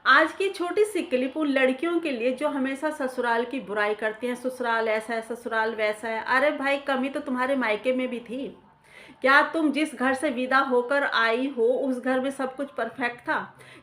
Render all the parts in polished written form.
आज की छोटी सी क्लिप उन लड़कियों के लिए जो हमेशा ससुराल की बुराई करती हैं, ससुराल ऐसा है, ससुराल वैसा है। अरे भाई, कमी तो तुम्हारे मायके में भी थी। क्या तुम जिस घर से विदा होकर आई हो उस घर में सब कुछ परफेक्ट था?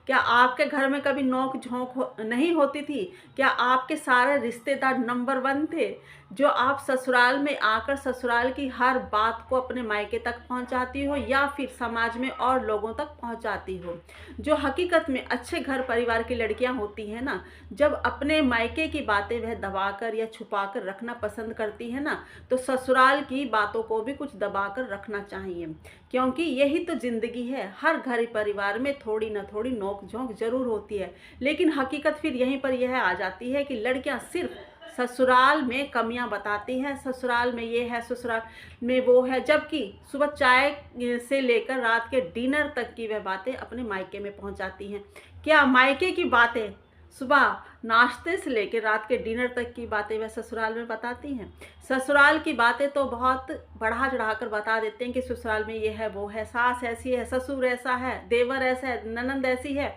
क्या आपके घर में कभी नोक झोंक नहीं होती थी? क्या आपके सारे रिश्तेदार नंबर वन थे? जो आप ससुराल में आकर ससुराल की हर बात को अपने मायके तक पहुंचाती हो या फिर समाज में और लोगों तक पहुंचाती हो। जो हकीकत में अच्छे घर परिवार की लड़कियां होती हैं ना, जब अपने मायके की बातें वह दबाकर या छुपाकर रखना पसंद करती है ना, तो ससुराल की बातों को भी कुछ दबाकर रखना चाहिए। क्योंकि यही तो ज़िंदगी है। हर घर परिवार में थोड़ी ना थोड़ी नोक झोंक ज़रूर होती है, लेकिन हकीकत फिर यहीं पर यह आ जाती है कि लड़कियां सिर्फ ससुराल में कमियां बताती हैं। ससुराल में ये है, ससुराल में वो है, जबकि सुबह चाय से लेकर रात के डिनर तक की वह बातें अपने मायके में पहुंचाती हैं। क्या मायके की बातें सुबह नाश्ते से लेकर रात के डिनर तक की बातें वह ससुराल में बताती हैं? ससुराल की बातें तो बहुत बढ़ा चढ़ाकर बता देते हैं कि ससुराल में ये है, वो है, सास ऐसी है, ससुर ऐसा है, देवर ऐसा है, ननंद ऐसी है।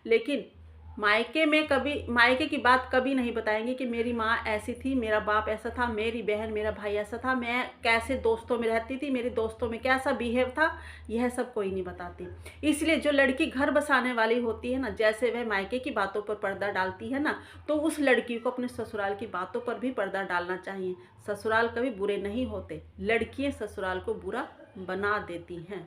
लेकिन मायके की बात कभी नहीं बताएंगे कि मेरी माँ ऐसी थी, मेरा बाप ऐसा था, मेरी बहन मेरा भाई ऐसा था, मैं कैसे दोस्तों में रहती थी, मेरे दोस्तों में कैसा बिहेव था। यह सब कोई नहीं बताती। इसलिए जो लड़की घर बसाने वाली होती है ना, जैसे वह मायके की बातों पर पर्दा डालती है ना, तो उस लड़की को अपने ससुराल की बातों पर भी पर्दा डालना चाहिए। ससुराल कभी बुरे नहीं होते, लड़कियां ससुराल को बुरा बना देती हैं।